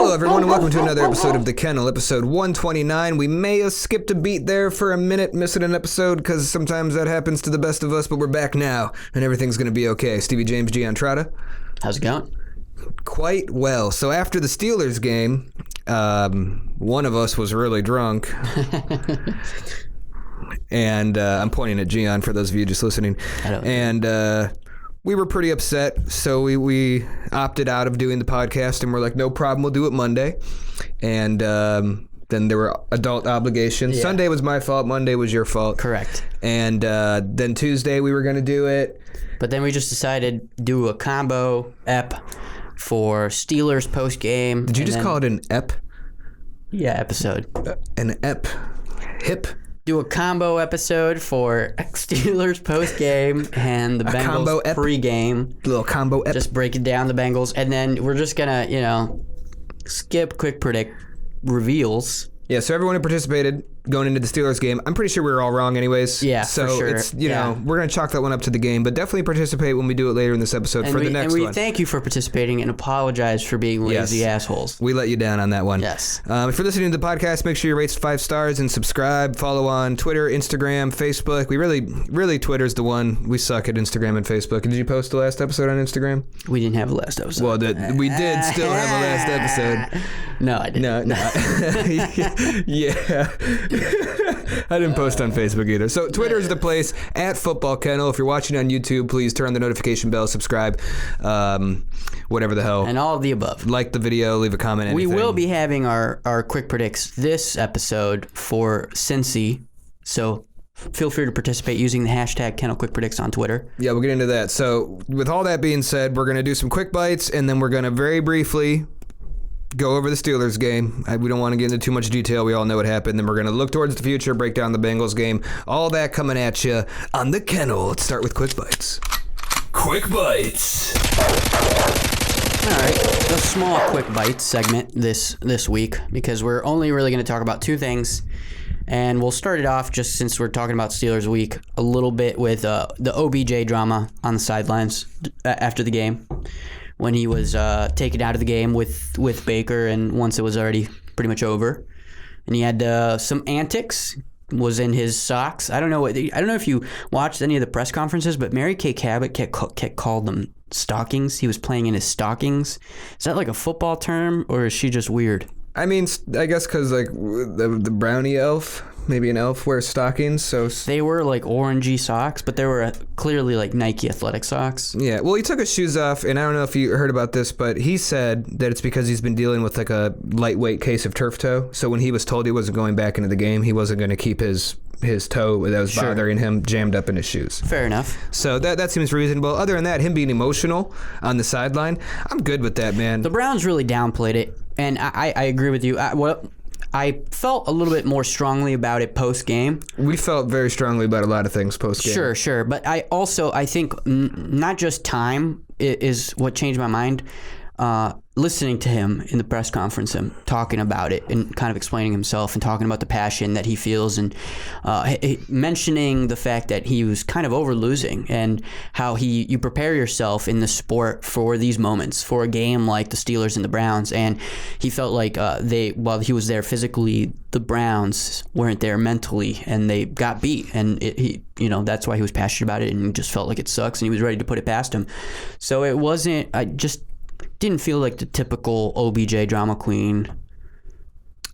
Hello, everyone, and welcome to another episode of The Kennel, episode 129. We may have skipped a beat there for a minute, missing an episode, because sometimes that happens to the best of us, but we're back now, and everything's going to be okay. Stevie James G. Untitled. How's it going? Quite well. So after the Steelers game, one of us was really drunk. And I'm pointing at Gian for those of you just listening. And we were pretty upset, so we opted out of doing the podcast, and we're like, no problem, we'll do it Monday. And then there were adult obligations. Yeah. Sunday was my fault, Monday was your fault. Correct. And then Tuesday we were going to do it. But then we just decided to do a combo ep for Steelers post-game. Did you just call it an ep? Yeah, episode. An ep. Hip. Do a combo episode for Steelers post-game and the Bengals pre-game. Little combo ep. Just breaking down the Bengals. And then we're just going to, skip quick predict reveals. Yeah, so everyone who participated going into the Steelers game, I'm pretty sure we were all wrong anyways. Yeah, so for sure. It's, we're going to chalk that one up to the game, but definitely participate when we do it later in this episode the next one. And we thank you for participating and apologize for being lazy assholes. We let you down on that one. Yes. If you're listening to the podcast, make sure you rate 5 stars and subscribe. Follow on Twitter, Instagram, Facebook. We really Twitter's the one. We suck at Instagram and Facebook. Did you post the last episode on Instagram? We didn't have a last episode. Well, we did still have a last episode. No, I didn't. No. Yeah. I didn't post on Facebook either. So Twitter is the place, at Football Kennel. If you're watching on YouTube, please turn on the notification bell, subscribe, whatever the hell. And all of the above. Like the video, leave a comment, anything. We will be having our quick predicts this episode for Cincy. So feel free to participate using the hashtag KennelQuickPredicts on Twitter. Yeah, we'll get into that. So with all that being said, we're going to do some quick bites, and then we're going to very briefly go over the Steelers game. We don't want to get into too much detail. We all know what happened. Then we're going to look towards the future, break down the Bengals game. All that coming at you on the Kennel. Let's start with Quick Bites. Quick Bites. All right, a small Quick Bites segment this week, because we're only really going to talk about two things. And we'll start it off, just since we're talking about Steelers week, a little bit with the OBJ drama on the sidelines after the game, when he was taken out of the game with Baker, and once it was already pretty much over, and he had some antics, was in his socks. I don't know if you watched any of the press conferences, but Mary Kay Cabot called them stockings. He was playing in his stockings. Is that like a football term, or is she just weird? I mean, I guess because like the brownie elf, maybe an elf wears stockings, so they were like orangey socks, but they were clearly like Nike athletic socks. Yeah, well, he took his shoes off, and I don't know if you heard about this, but he said that it's because he's been dealing with like a lightweight case of turf toe. So when he was told he wasn't going back into the game, he wasn't going to keep his toe that was bothering him jammed up in his shoes. Fair enough. So that seems reasonable. Other than that, him being emotional on the sideline, I'm good with that, man. The Browns really downplayed it, and I agree with you. I felt a little bit more strongly about it post-game. We felt very strongly about a lot of things post-game. Sure. But I think not just time is what changed my mind. Listening to him in the press conference, him talking about it and kind of explaining himself and talking about the passion that he feels, and mentioning the fact that he was kind of over losing, and how you prepare yourself in the sport for these moments, for a game like the Steelers and the Browns, and he felt like while he was there physically, the Browns weren't there mentally, and they got beat, and that's why he was passionate about it, and he just felt like it sucks, and he was ready to put it past him. So it wasn't, I just didn't feel like the typical OBJ drama queen.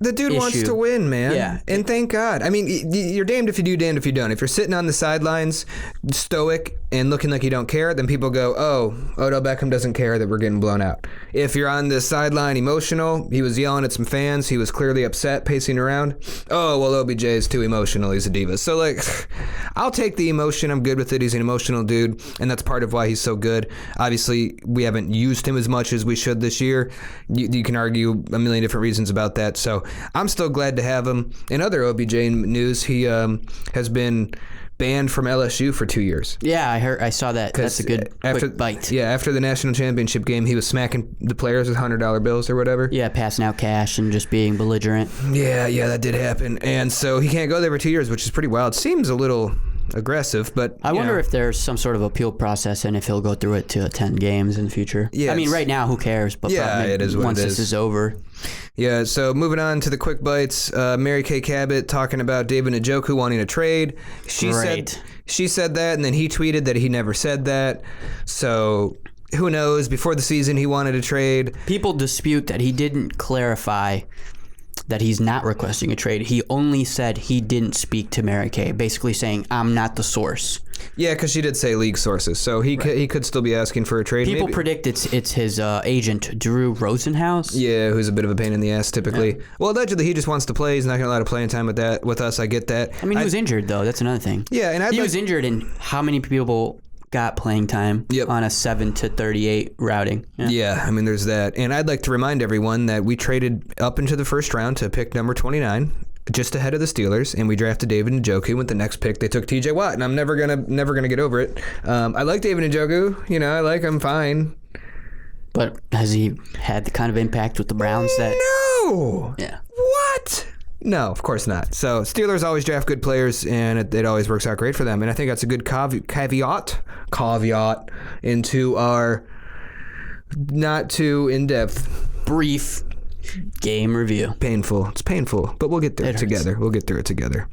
The dude wants to win, man. Yeah. And thank God. I mean, you're damned if you do, damned if you don't. If you're sitting on the sidelines, stoic, and looking like you don't care, then people go, oh, Odell Beckham doesn't care that we're getting blown out. If you're on the sideline emotional, he was yelling at some fans, he was clearly upset, pacing around. Oh, well, OBJ is too emotional, he's a diva. So, like, I'll take the emotion. I'm good with it. He's an emotional dude, and that's part of why he's so good. Obviously, we haven't used him as much as we should this year. You can argue a million different reasons about that. So I'm still glad to have him. In other OBJ news, he has been banned from LSU for 2 years. Yeah, I saw that. That's a good quick bite. Yeah, after the national championship game, he was smacking the players with $100 bills or whatever. Yeah, passing out cash and just being belligerent. Yeah, that did happen. And so he can't go there for 2 years, which is pretty wild. Seems a little aggressive, but I wonder if there's some sort of appeal process and if he'll go through it to 10 games in the future. Yeah, I mean, right now, who cares? But it is what once it is. this is over. Yeah, so moving on to the quick bites. Mary Kay Cabot talking about David Njoku wanting a trade. She said that, and then he tweeted that he never said that. So who knows? Before the season, he wanted a trade. People dispute that he didn't clarify that he's not requesting a trade. He only said he didn't speak to Mary Kay, basically saying, I'm not the source. Yeah, because she did say league sources, so he could still be asking for a trade. People maybe. Predict it's his agent, Drew Rosenhaus. Yeah, who's a bit of a pain in the ass typically. Yeah. Well, allegedly he just wants to play. He's not going to allow playing time with us. I get that. I mean, he was injured, though. That's another thing. Yeah, and he was injured, and how many people got playing time on a 7-38 routing. Yeah, I mean, there's that. And I'd like to remind everyone that we traded up into the first round to pick number 29, just ahead of the Steelers, and we drafted David Njoku. With the next pick, they took TJ Watt, and I'm never gonna get over it. I like David Njoku. You know, I like him fine. But has he had the kind of impact with the Browns that... No! Yeah. What? No, of course not. So Steelers always draft good players, and it always works out great for them. And I think that's a good caveat into our not too in-depth, brief game review. Painful. It's painful, but we'll get through it together. We'll get through it together.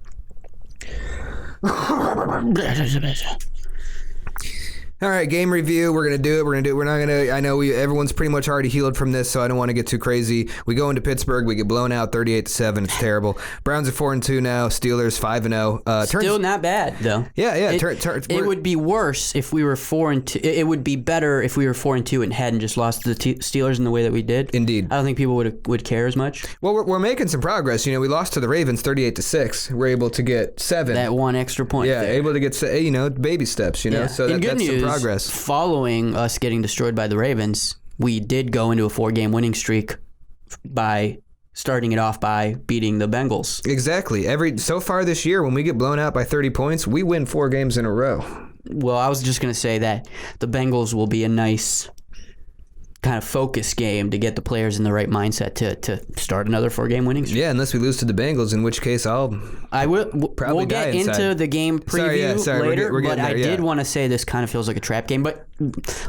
All right, game review. We're gonna do it. We're not gonna. I know everyone's pretty much already healed from this, so I don't want to get too crazy. We go into Pittsburgh. We get blown out 38-7. It's terrible. Browns are 4-2 now. Steelers 5-0. Still not bad though. Yeah. It would be worse if we were 4-2. It would be better if we were 4-2 and hadn't just lost to the Steelers in the way that we did. Indeed. I don't think people would care as much. Well, we're making some progress. You know, we lost to the Ravens 38-6. We're able to get 7. That one extra point. Yeah, there. able to get baby steps. You know, so that's news, some progress. Following us getting destroyed by the Ravens, we did go into a 4-game winning streak by starting it off by beating the Bengals. Exactly. So far this year, when we get blown out by 30 points, we win 4 games in a row. Well, I was just going to say that the Bengals will be a nice kind of focus game to get the players in the right mindset to start another 4-game winning streak. Yeah, unless we lose to the Bengals, in which case we'll get into the game preview later, but I did want to say this kind of feels like a trap game, but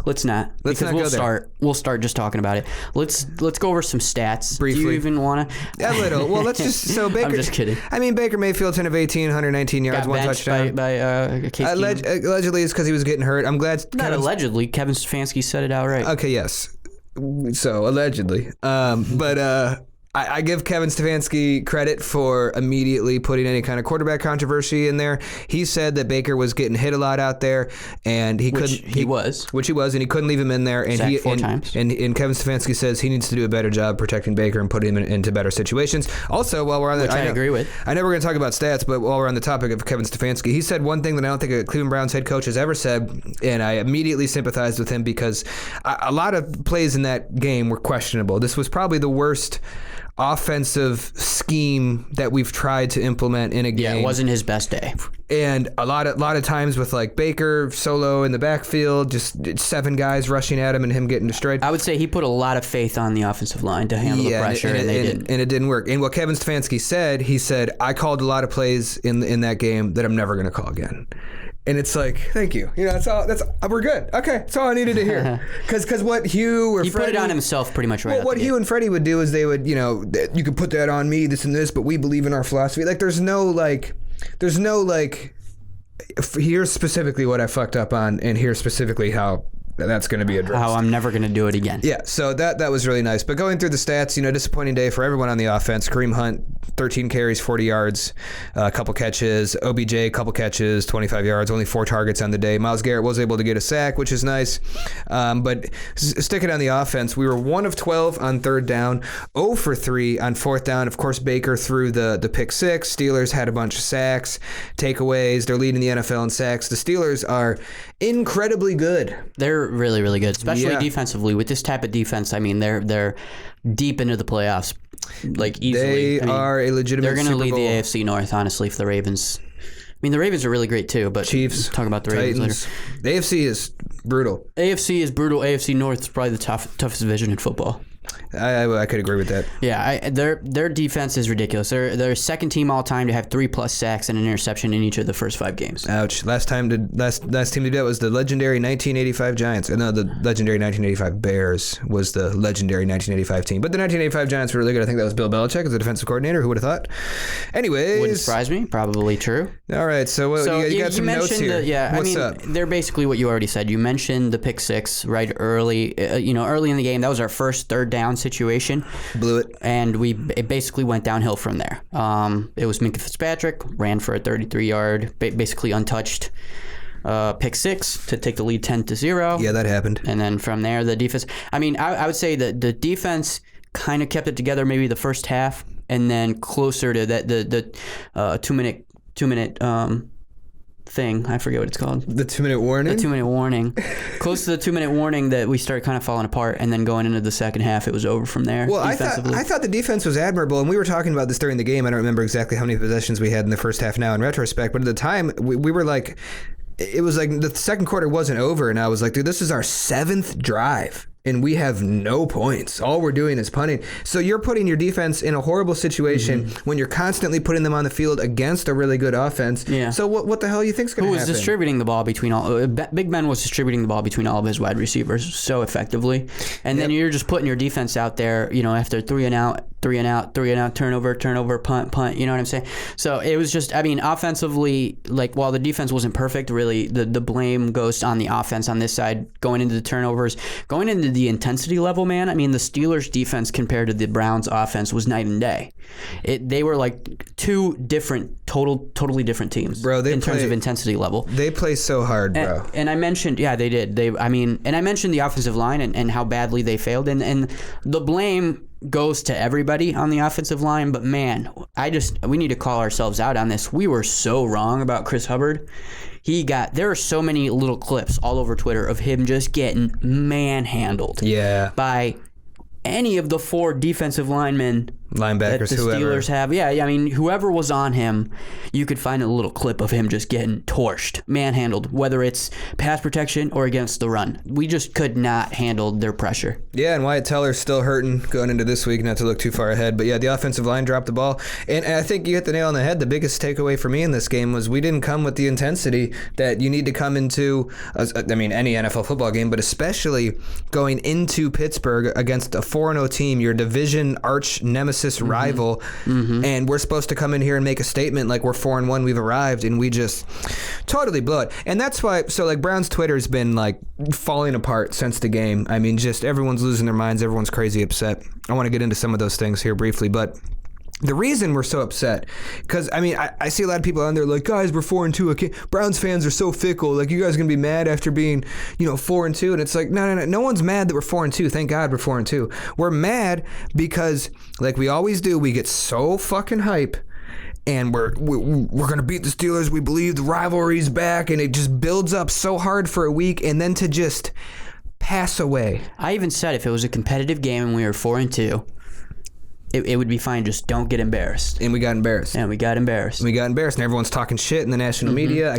let's not. We'll start just talking about it. Let's go over some stats. Briefly. Do you even want to? A little. Well, let's just Baker. I'm just kidding. I mean, Baker Mayfield 10 of 18, 119 yards, got 1 touchdown. by Case allegedly, it's because he was getting hurt. I'm glad. Not allegedly. Kevin Stefanski said it outright. Okay, yes. So allegedly, but I give Kevin Stefanski credit for immediately putting any kind of quarterback controversy in there. He said that Baker was getting hit a lot out there, and he couldn't. He was, and he couldn't leave him in there. And sacked 4 times. And Kevin Stefanski says he needs to do a better job protecting Baker and putting him into better situations. Also, while we're on I agree with. I know we're going to talk about stats, but while we're on the topic of Kevin Stefanski, he said one thing that I don't think a Cleveland Browns head coach has ever said, and I immediately sympathized with him because a lot of plays in that game were questionable. This was probably the worst offensive scheme that we've tried to implement in a game. Yeah, it wasn't his best day. And a lot of times with like Baker solo in the backfield, just 7 guys rushing at him and him getting destroyed. I would say he put a lot of faith on the offensive line to handle the pressure, and they didn't. And it didn't work. And what Kevin Stefanski said, he said, I called a lot of plays in that game that I'm never going to call again. And it's like, thank you. You know, we're good. Okay, that's all I needed to hear. Because what Hugh or he Freddie, put it on himself pretty much right. Well, what Hugh and Freddie would do is they would, you could put that on me, this and this, but we believe in our philosophy. Like, there's no here's specifically what I fucked up on, and here's specifically how that's going to be addressed. How I'm never going to do it again. Yeah, so that was really nice. But going through the stats, disappointing day for everyone on the offense. Kareem Hunt, 13 carries, 40 yards, a couple catches. OBJ, a couple catches, 25 yards, only 4 targets on the day. Myles Garrett was able to get a sack, which is nice. But sticking on the offense, we were 1 of 12 on 3rd down, 0 for 3 on 4th down. Of course, Baker threw the pick 6. Steelers had a bunch of sacks, takeaways. They're leading the NFL in sacks. The Steelers are incredibly good. They're really, really good, especially defensively. With this type of defense, I mean, they're deep into the playoffs, like easily. They are a legitimate. They're going to lead Bowl. the AFC North, honestly, if the Ravens. I mean, the Ravens are really great too, but Chiefs, talk about the Ravens Titans. later. The AFC is brutal. AFC is brutal. AFC North is probably the toughest division in football. I could agree with that. Yeah, their defense is ridiculous. They're second team all time to have 3+ sacks and an interception in each of the first 5 games. Ouch. Last team to do that was the legendary 1985 Giants. No, the legendary 1985 Bears was the legendary 1985 team. But the 1985 Giants were really good. I think that was Bill Belichick as the defensive coordinator. Who would have thought? Anyways. Wouldn't surprise me. Probably true. All right. So, you got some notes here. What's up? They're basically what you already said. You mentioned the pick 6 right early. Early in the game. That was our first third down situation. Blew it. And it basically went downhill from there. It was Minka Fitzpatrick, ran for a 33-yard, basically untouched pick 6 to take the lead 10-0. Yeah, that happened. And then from there, the defense. I would say that the defense kind of kept it together maybe the first half, and then closer to that the 2-minute thing. I forget what it's called. The 2-minute warning? The 2-minute warning. Close to the 2-minute warning that we started kind of falling apart, and then going into the second half, it was over from there. Well, I thought the defense was admirable, and we were talking about this during the game. I don't remember exactly how many possessions we had in the first half now in retrospect, but at the time, we were like, it was like the second quarter wasn't over, and I was like, dude, this is our 7th drive. And we have no points. All we're doing is punting. So you're putting your defense in a horrible situation when you're constantly putting them on the field against a really good offense. Yeah. So what the hell do you think's going to happen? Who was distributing the ball between all? Big Ben was distributing the ball between all of his wide receivers so effectively, and then you're just putting your defense out there. After 3 and out, turnover, punt. You know what I'm saying? So it was just. Offensively, while the defense wasn't perfect, really the blame goes on the offense on this side. Going into the turnovers, going into the intensity level, man. The Steelers' defense compared to the Browns' offense was night and day. They were like 2 different, totally different teams, bro. In terms of intensity level, they play so hard, bro. And I mentioned, they did. And I mentioned the offensive line and how badly they failed, and the blame goes to everybody on the offensive line. But man, we need to call ourselves out on this. We were so wrong about Chris Hubbard. There are so many little clips all over Twitter of him just getting manhandled by any of the 4 defensive linemen linebackers, that the Steelers have. Yeah, whoever was on him, you could find a little clip of him just getting torched, manhandled, whether it's pass protection or against the run. We just could not handle their pressure. Yeah, and Wyatt Teller's still hurting going into this week, not to look too far ahead. But yeah, the offensive line dropped the ball. And I think you hit the nail on the head. The biggest takeaway for me in this game was we didn't come with the intensity that you need to come into, any NFL football game, but especially going into Pittsburgh against a 4-0 team, your division arch nemesis rival, and we're supposed to come in here and make a statement like we're 4-1, we've arrived, and we just totally blow it. And that's why, Browns Twitter's been falling apart since the game. Just everyone's losing their minds, everyone's crazy upset. I want to get into some of those things here briefly, but the reason we're so upset, because, I see a lot of people on there like, guys, we're 4-2. Browns fans are so fickle. You guys are going to be mad after being, 4-2. And it's like, no one's mad that we're 4-2. Thank God we're 4-2. We're mad because, like we always do, we get so fucking hype. And we're going to beat the Steelers. We believe the rivalry's back. And it just builds up so hard for a week. And then to just pass away. I even said if it was a competitive game and we were 4-2, it would be fine. Just don't get embarrassed. And we got embarrassed. And we got embarrassed. And everyone's talking shit in the national media. I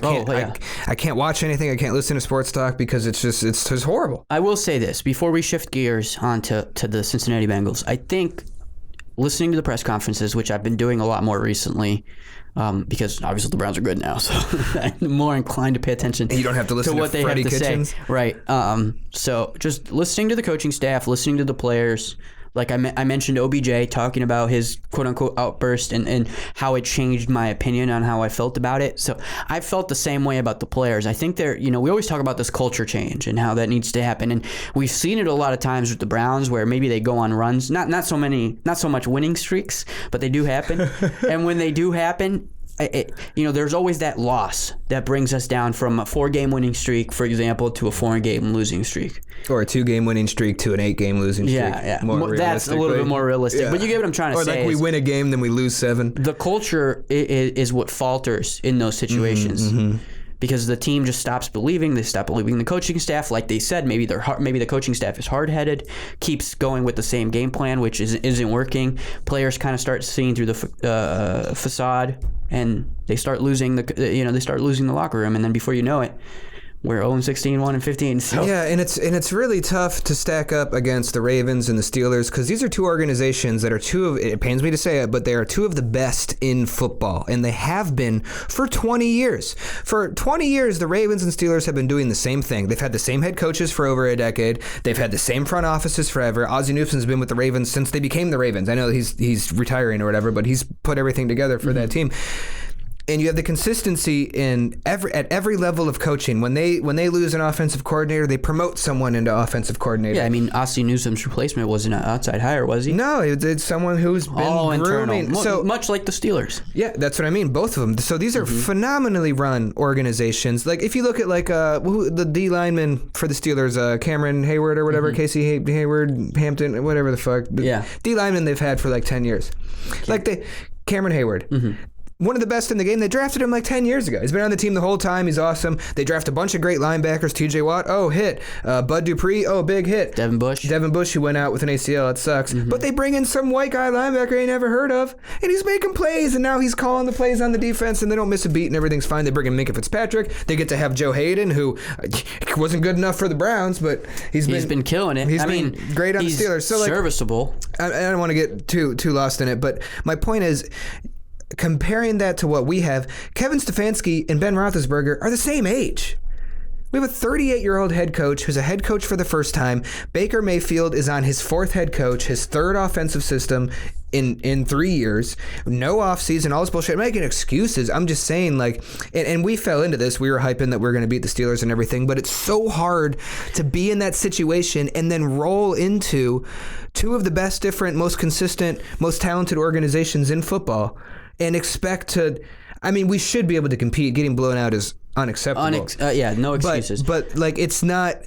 can't watch anything. I can't listen to sports talk because it's just horrible. I will say this before we shift gears onto the Cincinnati Bengals. I think listening to the press conferences, which I've been doing a lot more recently, because obviously the Browns are good now, so I'm more inclined to pay attention. And you don't have to listen to what they Freddie have to Kitchens. say. Right. So just listening to the coaching staff, listening to the players. Like I mentioned OBJ talking about his quote-unquote outburst and how it changed my opinion on how I felt about it. So I felt the same way about the players. I think we always talk about this culture change and how that needs to happen. And we've seen it a lot of times with the Browns where maybe they go on runs, not so much winning streaks, but they do happen. And when they do happen, there's always that loss that brings us down from a 4-game winning streak, for example, to a 4-game losing streak. Or a 2-game winning streak to an 8-game losing streak. Yeah. That's a little bit more realistic. Yeah. But you get what I'm trying to say. Or we win a game, then we lose 7. The culture is what falters in those situations. Because the team just stops believing. They stop believing the coaching staff. Like they said, maybe the coaching staff is hard-headed, keeps going with the same game plan, which isn't working. Players kind of start seeing through the facade, and they start losing the locker room. And then before you know it, we're 0-16, 1-15. So yeah, and it's really tough to stack up against the Ravens and the Steelers because these are two organizations that are it pains me to say it, but they are two of the best in football, and they have been for 20 years. For 20 years, the Ravens and Steelers have been doing the same thing. They've had the same head coaches for over a decade. They've had the same front offices forever. Ozzie Newsom's been with the Ravens since they became the Ravens. I know he's retiring or whatever, but he's put everything together for that team. And you have the consistency at every level of coaching. When they lose an offensive coordinator, they promote someone into offensive coordinator. Yeah, I mean, Ozzie Newsom's replacement wasn't an outside hire, was he? No, it's someone who's been all grooming. internal. So much like the Steelers. Yeah, that's what I mean. Both of them. So these are phenomenally run organizations. Like if you look at the D lineman for the Steelers, Cameron Hayward or whatever, Casey Hayward, Hampton, whatever the fuck. Yeah. D lineman they've had for like 10 years. Cameron Hayward. One of the best in the game. They drafted him like 10 years ago. He's been on the team the whole time. He's awesome. They draft a bunch of great linebackers. TJ Watt, hit. Bud Dupree, big hit. Devin Bush, who went out with an ACL. It sucks. But they bring in some white guy linebacker I never heard of, and he's making plays, and now he's calling the plays on the defense, and they don't miss a beat, and everything's fine. They bring in Minka Fitzpatrick. They get to have Joe Hayden, who wasn't good enough for the Browns, but he's been killing it. He's been great on the Steelers. So serviceable. I don't want to get too lost in it, but my point is, comparing that to what we have, Kevin Stefanski and Ben Roethlisberger are the same age. We have a 38-year-old head coach who's a head coach for the first time. Baker Mayfield is on his fourth head coach, his third offensive system in 3 years. No offseason, all this bullshit. I'm not making excuses. I'm just saying, and we fell into this. We were hyping that we were going to beat the Steelers and everything, but it's so hard to be in that situation and then roll into two of the best, different, most consistent, most talented organizations in football and expect to... I mean, we should be able to compete. Getting blown out is unacceptable. No excuses. But it's not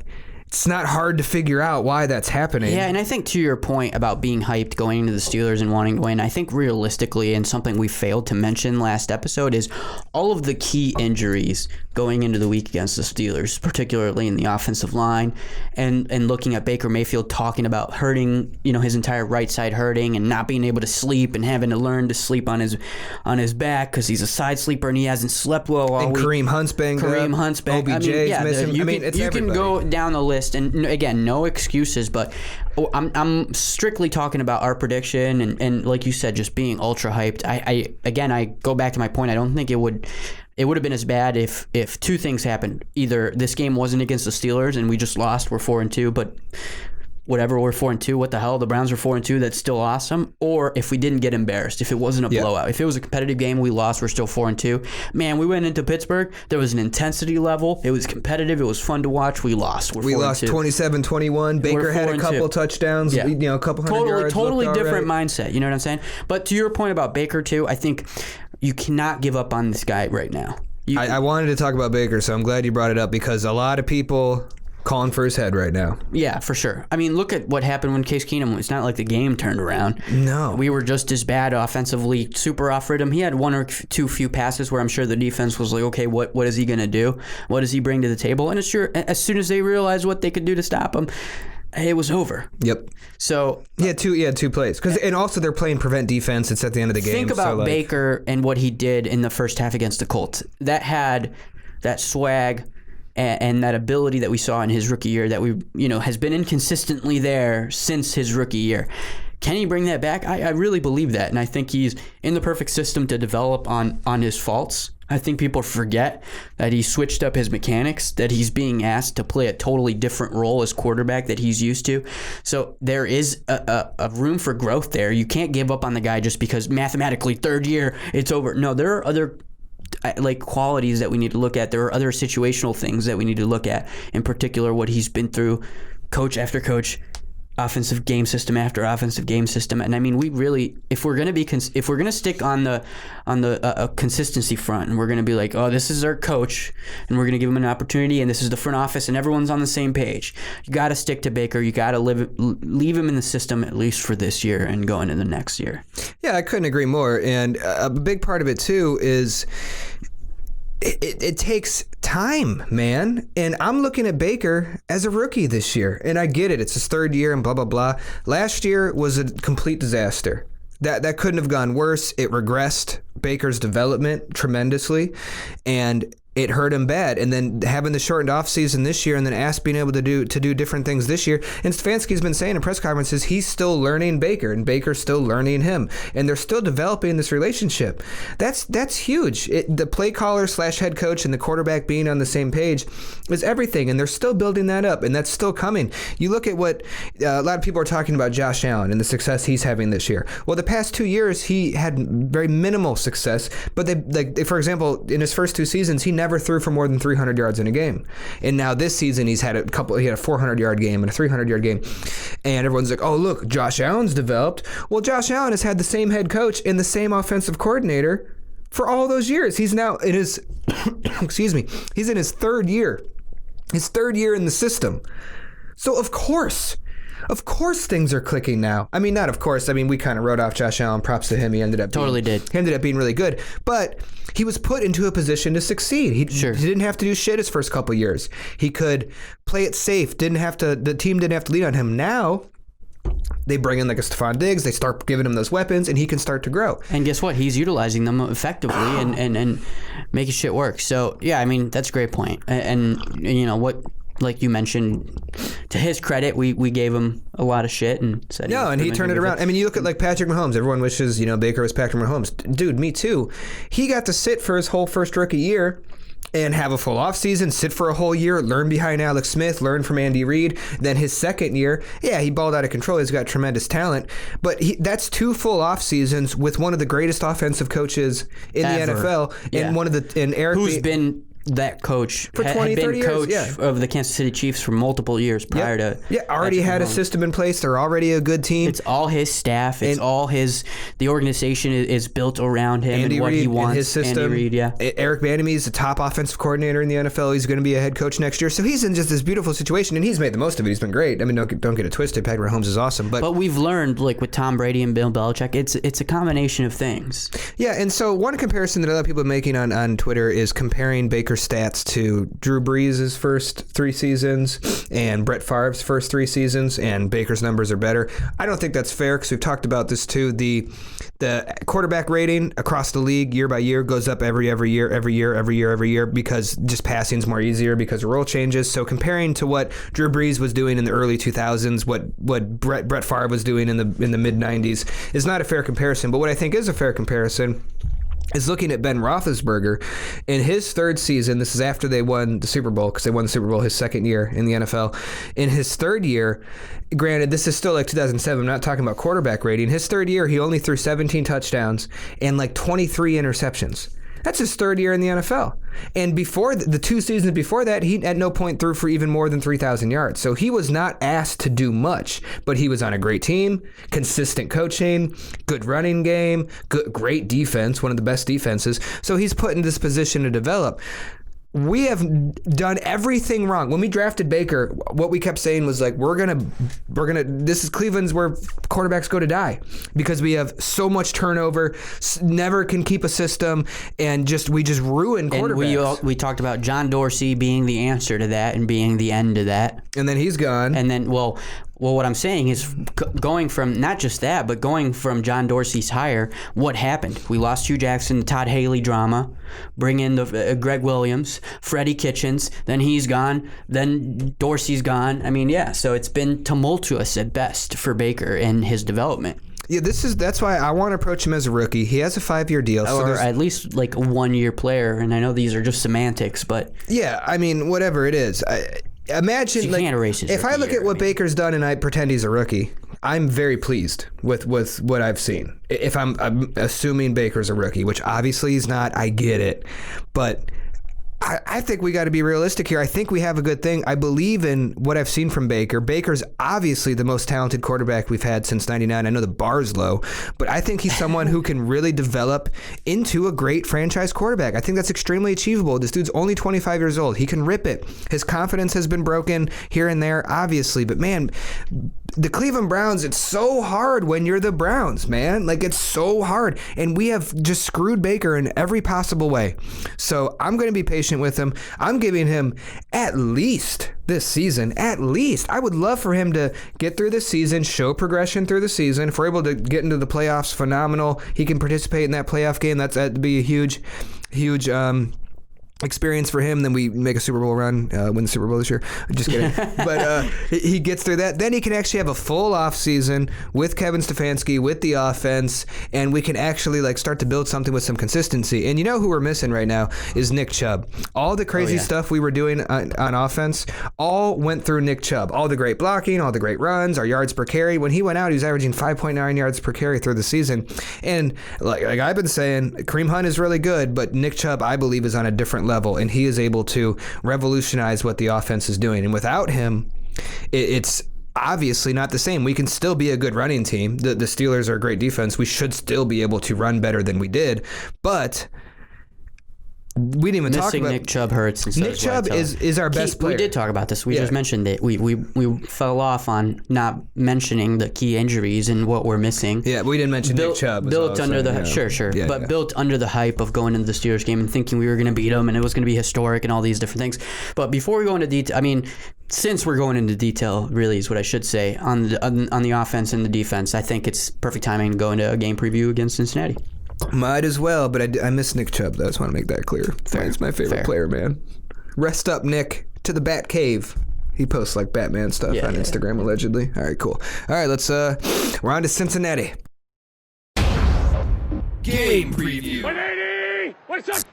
hard to figure out why that's happening. Yeah, and I think to your point about being hyped going into the Steelers and wanting to win, I think realistically, and something we failed to mention last episode, is all of the key injuries going into the week against the Steelers, particularly in the offensive line, and looking at Baker Mayfield talking about hurting, his entire right side hurting and not being able to sleep and having to learn to sleep on his back because he's a side sleeper and he hasn't slept well all week. Kareem Hunt's banged up. OBJ's missing. You can go down the list, and again, no excuses, but I'm strictly talking about our prediction and like you said, just being ultra hyped. I go back to my point. I don't think it would have been as bad if two things happened. Either this game wasn't against the Steelers and we just lost, we're 4-2, but whatever, we're 4-2, what the hell, the Browns are 4-2, that's still awesome. Or if we didn't get embarrassed, if it wasn't a blowout, if it was a competitive game, we lost, we're still 4-2. Man, we went into Pittsburgh, there was an intensity level, it was competitive, it was fun to watch, we lost. We lost 27-21. Baker had a couple touchdowns, a couple hundred yards. Totally different mindset, you know what I'm saying? But to your point about Baker too, I think you cannot give up on this guy right now. I wanted to talk about Baker, so I'm glad you brought it up because a lot of people calling for his head right now. Yeah, for sure. I mean, look at what happened when Case Keenum. It's not like the game turned around. No. We were just as bad offensively, super offered him. He had one or two few passes where I'm sure the defense was like, okay, what is he going to do? What does he bring to the table? And it's sure, as soon as they realized what they could do to stop him, it was over. Yep. So he had two plays. And also they're playing prevent defense. It's at the end of the game. Think about Baker and what he did in the first half against the Colts. That had that swag and that ability that we saw in his rookie year that has been inconsistently there since his rookie year. Can he bring that back? I really believe that, and I think he's in the perfect system to develop on his faults. I think people forget that he switched up his mechanics, that he's being asked to play a totally different role as quarterback that he's used to. So there is a room for growth there. You can't give up on the guy just because mathematically third year it's over. No, there are other qualities that we need to look at. There are other situational things that we need to look at. In particular, what he's been through, coach after coach, offensive game system after offensive game system. And I mean, we really, if we're gonna stick on the consistency front, and we're gonna be like, oh, this is our coach, and we're gonna give him an opportunity, and this is the front office, and everyone's on the same page. You got to stick to Baker. You got to leave him in the system at least for this year and go into the next year. Yeah, I couldn't agree more. And a big part of it too is it takes time, man. And I'm looking at Baker as a rookie this year. And I get it. It's his third year and blah, blah, blah. Last year was a complete disaster. That couldn't have gone worse. It regressed Baker's development tremendously. And it hurt him bad. And then having the shortened offseason this year and then Ask being able to do different things this year. And Stefanski's been saying in press conferences he's still learning Baker and Baker's still learning him. And they're still developing this relationship. That's huge. The play caller / head coach and the quarterback being on the same page is everything. And they're still building that up. And that's still coming. You look at what a lot of people are talking about Josh Allen and the success he's having this year. Well, the past 2 years, he had very minimal success. But for example, in his first 2 seasons, he never threw for more than 300 yards in a game. And now this season, he had a 400-yard game and a 300-yard game. And everyone's like, oh, look, Josh Allen's developed. Well, Josh Allen has had the same head coach and the same offensive coordinator for all those years. He's now in his, he's in his 3rd year. His 3rd year in the system. So, of course things are clicking now. I mean, not of course. I mean, we kind of wrote off Josh Allen. Props to him. He ended up being really good. But he was put into a position to succeed. He didn't have to do shit his first couple years. He could play it safe. The team didn't have to lean on him. Now, they bring in like a Stephon Diggs. They start giving him those weapons, and he can start to grow. And guess what? He's utilizing them effectively and making shit work. So, yeah, I mean, that's a great point. And you know what? Like you mentioned, to his credit, we gave him a lot of shit and said and he turned it around. I mean, you look at like Patrick Mahomes. Everyone wishes Baker was Patrick Mahomes. Dude, me too. He got to sit for his whole first rookie year and have a full offseason, sit for a whole year, learn behind Alex Smith, learn from Andy Reid. Then his second year, he balled out of control. He's got tremendous talent. But that's 2 full off seasons with one of the greatest offensive coaches in the NFL, and Eric, who's been that coach for 20, had been 30 coach years, of the Kansas City Chiefs for multiple years prior to. Already had a system in place. They're already a good team. It's all his staff. It's all his. The organization is built around him Andy and what Reid he wants. And his system. Andy Reid, Eric Bieniemy is the top offensive coordinator in the NFL. He's going to be a head coach next year. So he's in just this beautiful situation, and he's made the most of it. He's been great. I mean, don't get it twisted. Patrick Mahomes is awesome, but we've learned, like with Tom Brady and Bill Belichick, it's a combination of things. Yeah, and so one comparison that a lot of people are making on Twitter is comparing Baker's stats to Drew Brees' first 3 seasons and Brett Favre's first 3 seasons, and Baker's numbers are better. I don't think that's fair because we've talked about this too. The quarterback rating across the league year by year goes up every year because just passing's more easier because of rule changes. So comparing to what Drew Brees was doing in the early 2000s, what Brett Favre was doing in the mid 90s is not a fair comparison. But what I think is a fair comparison is looking at Ben Roethlisberger in his 3rd season. This is after they won the Super Bowl, because they won the Super Bowl his 2nd year in the NFL. In his 3rd year, granted, this is still like 2007. I'm not talking about quarterback rating. His 3rd year, he only threw 17 touchdowns and like 23 interceptions. That's his 3rd year in the NFL. And before the 2 seasons before that, he at no point threw for even more than 3,000 yards. So he was not asked to do much, but he was on a great team, consistent coaching, good running game, great defense, one of the best defenses. So he's put in this position to develop. We have done everything wrong. When we drafted Baker, what we kept saying was like, we're gonna. This is Cleveland's where quarterbacks go to die because we have so much turnover, never can keep a system, and we just ruin quarterbacks. And we talked about John Dorsey being the answer to that and being the end to that. And then he's gone. And then well, what I'm saying is going from not just that, but going from John Dorsey's hire, what happened? We lost Hugh Jackson, the Todd Haley drama, bring in the Greg Williams, Freddie Kitchens, then he's gone, then Dorsey's gone. I mean, so it's been tumultuous at best for Baker in his development. Yeah, that's why I want to approach him as a rookie. He has a 5-year deal. Or at least like a 1-year player, and I know these are just semantics, but... Yeah, I mean, whatever it is. Imagine, you can't erase his if I look at what Baker's done and I pretend he's a rookie, I'm very pleased with what I've seen. If I'm assuming Baker's a rookie, which obviously he's not, I get it. But I think we got to be realistic here. I think we have a good thing. I believe in what I've seen from Baker. Baker's obviously the most talented quarterback we've had since '99. I know the bar's low, but I think he's someone who can really develop into a great franchise quarterback. I think that's extremely achievable. This dude's only 25 years old. He can rip it. His confidence has been broken here and there, obviously, but man, the Cleveland Browns, it's so hard when you're the Browns, man. Like, it's so hard. And we have just screwed Baker in every possible way. So I'm going to be patient with him. I'm giving him at least this season. At least. I would love for him to get through this season, show progression through the season. If we're able to get into the playoffs, phenomenal. He can participate in that playoff game. That'd be a huge experience for him, then we make a Super Bowl run, win the Super Bowl this year. Just kidding. But he gets through that. Then he can actually have a full off season with Kevin Stefanski, with the offense, and we can actually like start to build something with some consistency. And you know who we're missing right now is Nick Chubb. All the crazy stuff we were doing on offense all went through Nick Chubb. All the great blocking, all the great runs, our yards per carry. When he went out, he was averaging 5.9 yards per carry through the season. And like I've been saying, Kareem Hunt is really good, but Nick Chubb, I believe, is on a different level, and he is able to revolutionize what the offense is doing. And without him, it's obviously not the same. We can still be a good running team. The Steelers are a great defense. We should still be able to run better than we did, but we didn't even talk about Nick Chubb hurts. And so Nick Chubb is our best player. We did talk about this. We just mentioned it. We fell off on not mentioning the key injuries and what we're missing. Yeah, we didn't mention Nick Chubb. Built under built under the hype of going into the Steelers game and thinking we were going to beat them and it was going to be historic and all these different things. But before we go into detail, I mean, since we're going into detail, really is what I should say on the offense and the defense. I think it's perfect timing to go into a game preview against Cincinnati. Might as well, but I miss Nick Chubb. I just want to make that clear. He's my favorite player, man. Rest up, Nick, to the Bat Cave. He posts like Batman stuff on Instagram, allegedly. All right, cool. All right, let's we're on to Cincinnati. Game preview. 180. What's up?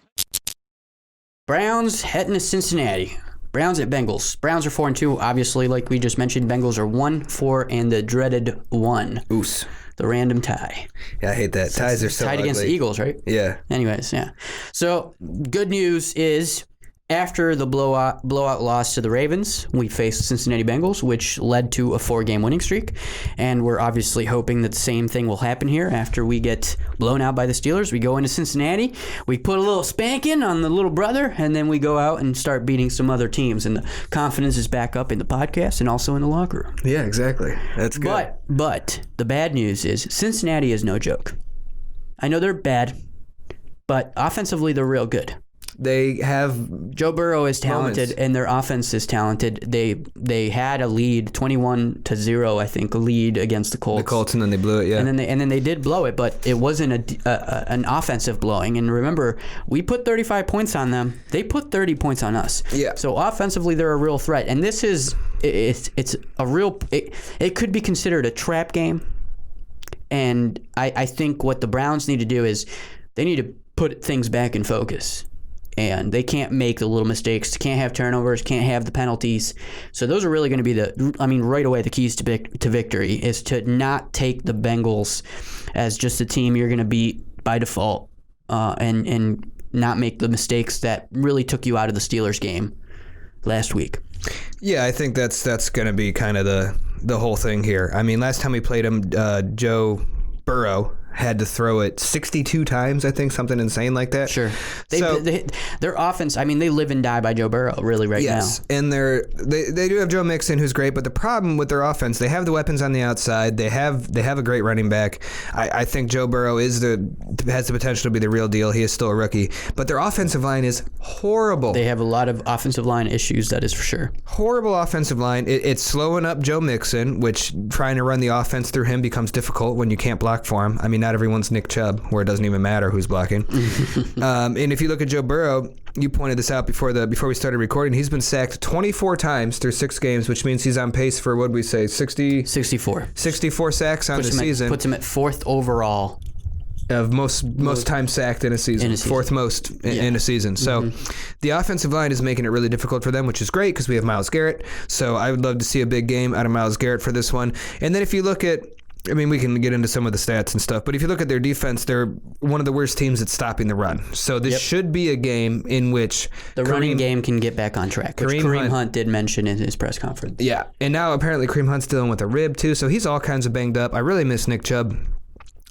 Browns heading to Cincinnati. Browns at Bengals. Browns are 4-2, obviously, like we just mentioned. Bengals are 1-4 and the dreaded 1. Oos. The random tie. Yeah, I hate that. Ties are so tied ugly. against the Eagles, right? Yeah. Anyways, yeah. So, good news is after the blowout loss to the Ravens, we faced Cincinnati Bengals, which led to a 4-game winning streak. And we're obviously hoping that the same thing will happen here after we get blown out by the Steelers. We go into Cincinnati, we put a little spanking on the little brother, and then we go out and start beating some other teams. And the confidence is back up in the podcast and also in the locker room. Yeah, exactly. That's good. But the bad news is Cincinnati is no joke. I know they're bad, but offensively they're real good. They have Joe Burrow is talented, and their offense is talented. They had a lead, 21-0, I think, a lead against the Colts. The Colts, and then they blew it. Yeah, and then they did blow it, but it wasn't an offensive blowing. And remember, we put 35 points on them. They put 30 points on us. Yeah. So offensively, they're a real threat, and this is it's a real. It could be considered a trap game. And I think what the Browns need to do is they need to put things back in focus. And they can't make the little mistakes, can't have turnovers, can't have the penalties. So those are really going to be right away the keys to victory is to not take the Bengals as just a team you're going to beat by default and not make the mistakes that really took you out of the Steelers game last week. Yeah, I think that's going to be kind of the whole thing here. I mean, last time we played him, Joe Burrow had to throw it 62 times, I think, something insane like that. Sure. Their offense, I mean, they live and die by Joe Burrow, really, right now. Yes, and they do have Joe Mixon, who's great, but the problem with their offense, they have the weapons on the outside. They have a great running back. I think Joe Burrow has the potential to be the real deal. He is still a rookie, but their offensive line is horrible. They have a lot of offensive line issues, that is for sure. Horrible offensive line. It's slowing up Joe Mixon, which trying to run the offense through him becomes difficult when you can't block for him. I mean, not everyone's Nick Chubb, where it doesn't even matter who's blocking. And if you look at Joe Burrow, you pointed this out before we started recording. He's been sacked 24 times through 6 games, which means he's on pace for, what did we say, 64 sacks on the season. Puts him at 4th overall of most time sacked in a season. 4th most in a season. So the offensive line is making it really difficult for them, which is great because we have Myles Garrett. So I would love to see a big game out of Myles Garrett for this one. And then if you look at, I mean, we can get into some of the stats and stuff, but if you look at their defense, they're one of the worst teams at stopping the run. So this should be a game in which the running game can get back on track, which Kareem Hunt did mention in his press conference. Yeah, and now apparently Kareem Hunt's dealing with a rib too, so he's all kinds of banged up. I really miss Nick Chubb.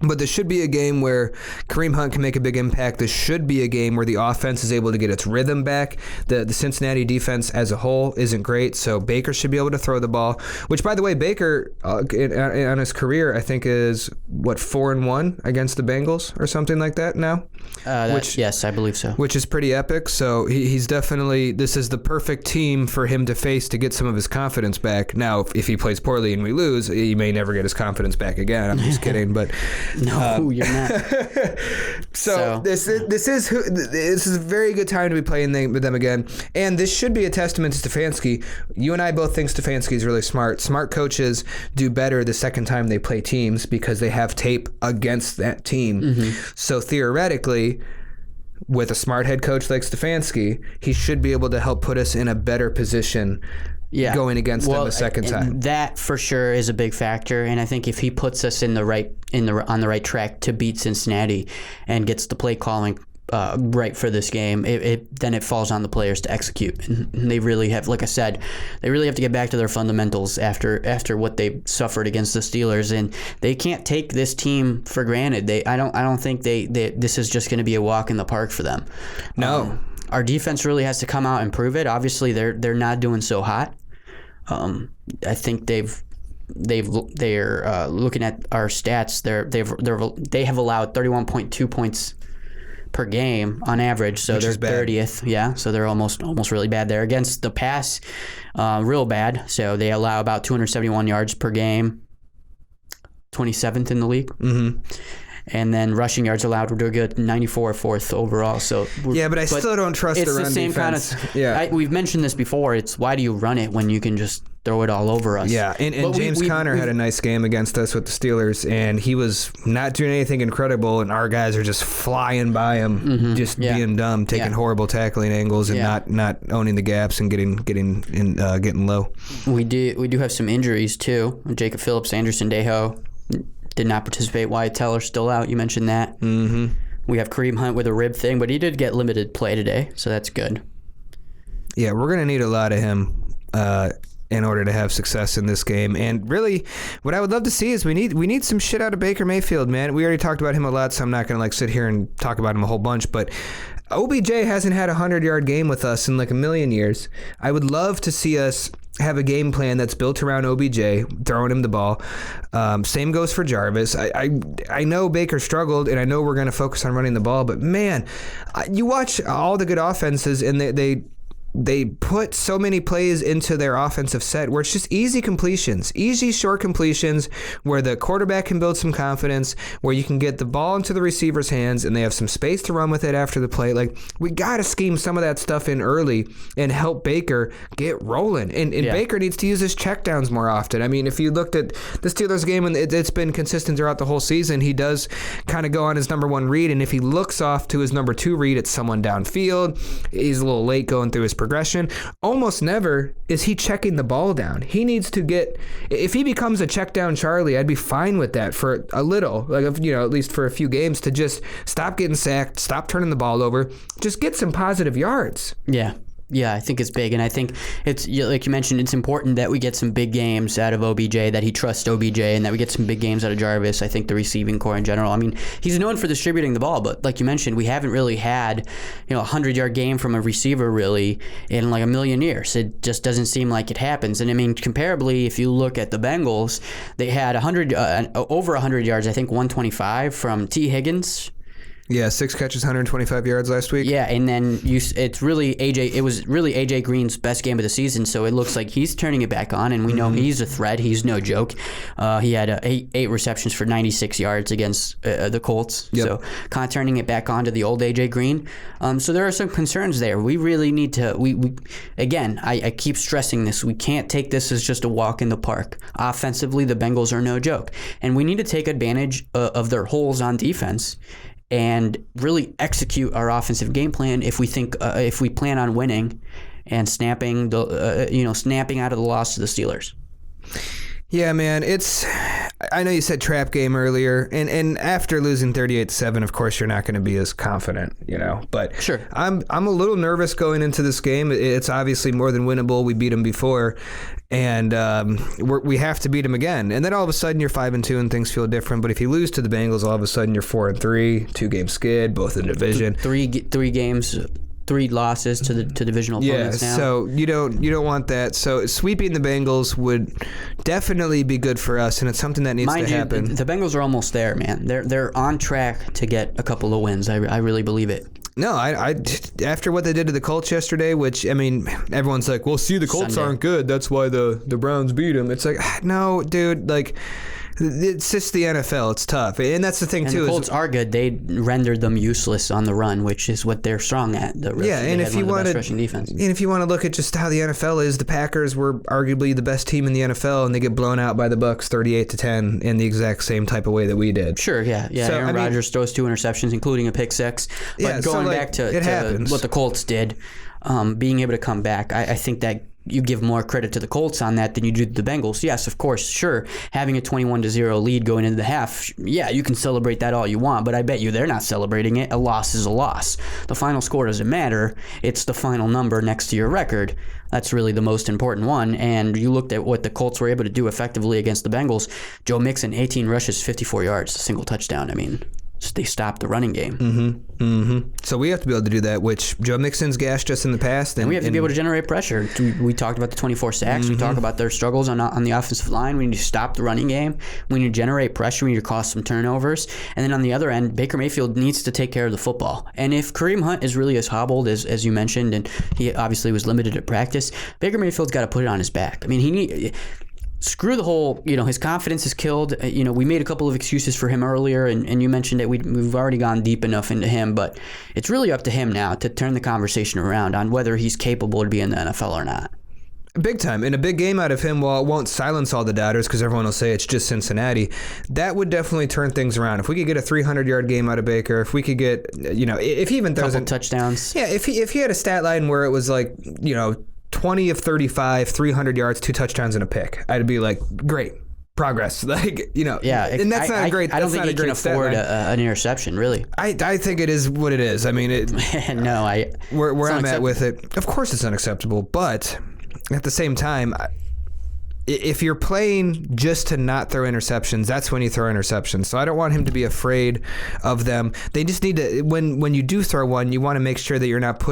But this should be a game where Kareem Hunt can make a big impact. This should be a game where the offense is able to get its rhythm back. The Cincinnati defense as a whole isn't great, so Baker should be able to throw the ball. Which, by the way, Baker on his career, I think is, 4-1 against the Bengals or something like that now? Yes, I believe so. Which is pretty epic. So he's definitely, this is the perfect team for him to face to get some of his confidence back. Now, if he plays poorly and we lose, he may never get his confidence back again. I'm just kidding. But No, you're not. So this is a very good time to be playing with them again, and this should be a testament to Stefanski. You and I both think Stefanski is really smart. Smart coaches do better the second time they play teams because they have tape against that team. Mm-hmm. So theoretically, with a smart head coach like Stefanski, he should be able to help put us in a better position going against them the second time. That for sure is a big factor, and I think if he puts us on the right track to beat Cincinnati and gets the play calling right for this game, then it falls on the players to execute. And they really have, like I said, they really have to get back to their fundamentals after what they suffered against the Steelers, and they can't take this team for granted. I don't think this is just going to be a walk in the park for them. No. Our defense really has to come out and prove it. Obviously, they're not doing so hot. I think they're looking at our stats. They have allowed 31.2 points per game on average, so they're 30th. Yeah, so they're almost really bad there. Against the pass, real bad. So they allow about 271 yards per game, 27th in the league. Mm-hmm. And then rushing yards allowed, we're doing good, 94, fourth overall. So but I still don't trust the run defense. It's the same kind of. We've mentioned this before. It's why do you run it when you can just throw it all over us? Yeah, and James Conner had a nice game against us with the Steelers, and he was not doing anything incredible, and our guys are just flying by him, being dumb, taking horrible tackling angles, and not owning the gaps and getting low. We do have some injuries too. Jacob Phillips, Anderson Dejo did not participate. Wyatt Teller still out. You mentioned that. Mm-hmm. We have Kareem Hunt with a rib thing, but he did get limited play today, so that's good. Yeah, we're going to need a lot of him in order to have success in this game. And really, what I would love to see is we need some shit out of Baker Mayfield, man. We already talked about him a lot, so I'm not going to sit here and talk about him a whole bunch, but OBJ hasn't had a 100-yard game with us in like a million years. I would love to see us have a game plan that's built around OBJ, throwing him the ball. Same goes for Jarvis. I know Baker struggled, and I know we're going to focus on running the ball, but man, you watch all the good offenses, and they put so many plays into their offensive set where it's just easy completions, easy short completions where the quarterback can build some confidence, where you can get the ball into the receiver's hands and they have some space to run with it after the play. Like, we got to scheme some of that stuff in early and help Baker get rolling. And Baker needs to use his checkdowns more often. I mean, if you looked at the Steelers game, and it's been consistent throughout the whole season, he does kind of go on his number one read, and if he looks off to his number two read, it's someone downfield. He's a little late going through his progression. Almost never is he checking the ball down. He needs to if he becomes a check down Charlie, I'd be fine with that for a little, at least for a few games, to just stop getting sacked, stop turning the ball over, just get some positive yards. Yeah, I think it's big, and I think it's, like you mentioned, it's important that we get some big games out of OBJ, that he trusts OBJ, and that we get some big games out of Jarvis. I think the receiving core in general. I mean, he's known for distributing the ball, but like you mentioned, we haven't really had, a 100-yard game from a receiver really in like a million years. It just doesn't seem like it happens. And I mean, comparably, if you look at the Bengals, they had over 100 yards, I think 125 from T. Higgins. Yeah, 6 catches, 125 yards last week. Yeah, and then it was really AJ Green's best game of the season, so it looks like he's turning it back on, and we know he's a threat. He's no joke. He had eight receptions for 96 yards against the Colts. Yep. So kind of turning it back on to the old AJ Green. So there are some concerns there. We really need to. Again, I keep stressing this. We can't take this as just a walk in the park. Offensively, the Bengals are no joke, and we need to take advantage of their holes on defense and really execute our offensive game plan if we plan on winning and snapping out of the loss to the Steelers. Yeah, man, I know you said trap game earlier, and after losing 38-7, of course you're not going to be as confident, But sure, I'm a little nervous going into this game. It's obviously more than winnable. We beat them before, and we have to beat them again. And then all of a sudden you're 5-2 and things feel different. But if you lose to the Bengals, all of a sudden you're 4-3, 2-game skid, both in division. Three games. 3 losses to the divisional opponents now. Yeah, so you don't want that. So sweeping the Bengals would definitely be good for us, and it's something that needs to happen. The Bengals are almost there, man. They're on track to get a couple of wins. I really believe it. No, I after what they did to the Colts yesterday, which, I mean, everyone's like, well, see, the Colts aren't good. That's why the Browns beat them. It's like, no, dude, like, It's just the NFL. It's tough, and that's the thing And too. the Colts are good. They rendered them useless on the run, which is what they're strong at. And if you want to rushing defense. And if you want to look at just how the NFL is, the Packers were arguably the best team in the NFL, and they get blown out by the Bucs 38-10 in the exact same type of way that we did. Sure, yeah. So, Aaron Rodgers throws 2 interceptions, including a pick 6. But going back to what the Colts did, being able to come back, I think that you give more credit to the Colts on that than you do the Bengals. Yes, of course, sure. Having a 21-0 lead going into the half, yeah, you can celebrate that all you want, but I bet you they're not celebrating it. A loss is a loss. The final score doesn't matter. It's the final number next to your record. That's really the most important one. And you looked at what the Colts were able to do effectively against the Bengals. Joe Mixon, 18 rushes, 54 yards, a single touchdown. I mean, they stopped the running game. So we have to be able to do that, which Joe Mixon's gashed us in the past. And we have to be able to generate pressure. We talked about the 24 sacks. We talked about their struggles on the offensive line. We need to stop the running game. We need to generate pressure. We need to cause some turnovers. And then on the other end, Baker Mayfield needs to take care of the football. And if Kareem Hunt is really as hobbled as you mentioned, and he obviously was limited at practice, Baker Mayfield's got to put it on his back. I mean, screw the whole, his confidence is killed. We made a couple of excuses for him earlier, and you mentioned that we've already gone deep enough into him, but it's really up to him now to turn the conversation around on whether he's capable to be in the NFL or not. Big time. And a big game out of him, while it won't silence all the doubters because everyone will say it's just Cincinnati, that would definitely turn things around. If we could get a 300-yard game out of Baker, if we could get, if he even throws couple touchdowns. Yeah, if he had a stat line where it was like, 20 of 35, 300 yards, 2 touchdowns and a pick, I'd be like, great. Progress, Yeah, and that's not a great. I don't think he can afford an interception, really. I think it is what it is. I mean, no, where I'm at with it. Of course, it's unacceptable, but at the same time, if you're playing just to not throw interceptions, that's when you throw interceptions. So I don't want him to be afraid of them. They just need to, when you do throw one, you want to make sure that you're not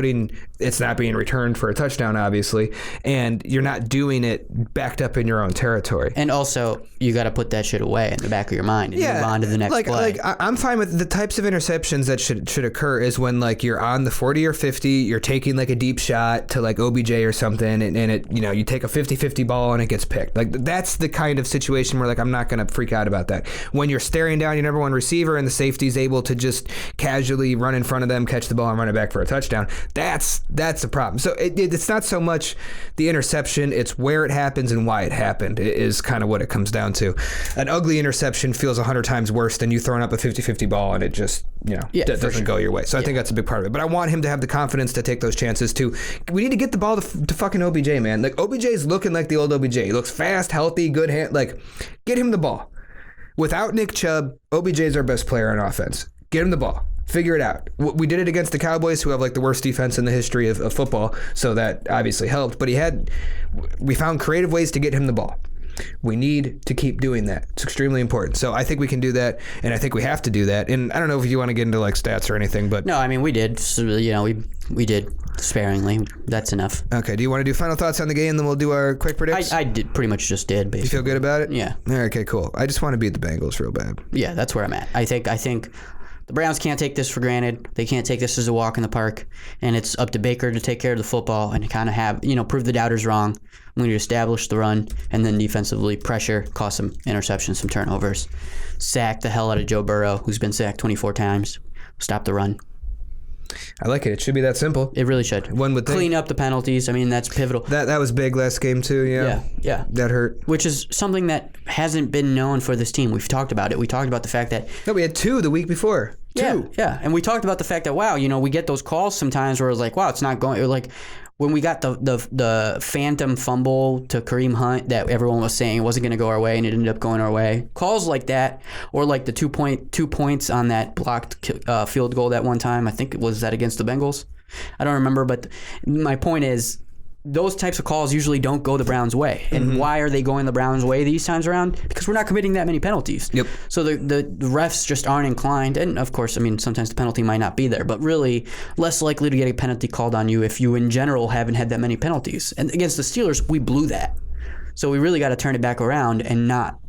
it's not being returned for a touchdown, obviously, and you're not doing it backed up in your own territory. And also, you got to put that shit away in the back of your mind and move on to the next play. I'm fine with the types of interceptions that should occur is when you're on the 40 or 50, you're taking a deep shot to OBJ or something, and it you take a 50-50 ball and it gets picked. That's the kind of situation where I'm not going to freak out about that. When you're staring down your number one receiver and the safety's able to just casually run in front of them, catch the ball, and run it back for a touchdown, that's a problem. So it's not so much the interception, it's where it happens and why it happened is kind of what it comes down to. An ugly interception feels 100 times worse than you throwing up a 50-50 ball and it just doesn't go your way. So I think that's a big part of it. But I want him to have the confidence to take those chances too. We need to get the ball to fucking OBJ, man. OBJ's looking like the old OBJ. He looks fast, healthy, good hand. Get him the ball. Without Nick Chubb, OBJ's our best player on offense. Get him the ball. Figure it out. We did it against the Cowboys, who have the worst defense in the history of football, so that obviously helped. But we found creative ways to get him the ball. We need to keep doing that. It's extremely important. So I think we can do that, and I think we have to do that. And I don't know if you want to get into stats or anything, but no, I mean we did. So, we did sparingly. That's enough. Okay. Do you want to do final thoughts on the game, then we'll do our quick predictions? I did pretty much just did. Basically. You feel good about it? Yeah. All right, okay, cool. I just want to beat the Bengals real bad. Yeah, that's where I'm at. I think the Browns can't take this for granted. They can't take this as a walk in the park, and it's up to Baker to take care of the football and kind of have prove the doubters wrong. We need to establish the run and then defensively pressure, cause some interceptions, some turnovers, sack the hell out of Joe Burrow, who's been sacked 24 times. Stop the run. I like it. It should be that simple. It really should. One would think. Clean up the penalties. I mean, that's pivotal. That was big last game too. Yeah. That hurt. Which is something that hasn't been known for this team. We've talked about it. We talked about the fact that we had 2 the week before. 2. Yeah. And we talked about the fact that we get those calls sometimes where it's wow, it's not going. When we got the phantom fumble to Kareem Hunt that everyone was saying wasn't going to go our way and it ended up going our way. Calls like that, or the 2 points on that blocked field goal that one time. I think it was that against the Bengals. I don't remember, but my point is those types of calls usually don't go the Browns' way. And why are they going the Browns' way these times around? Because we're not committing that many penalties. Yep. So the refs just aren't inclined. And, of course, sometimes the penalty might not be there. But really, less likely to get a penalty called on you if you, in general, haven't had that many penalties. And against the Steelers, we blew that. So we really got to turn it back around and not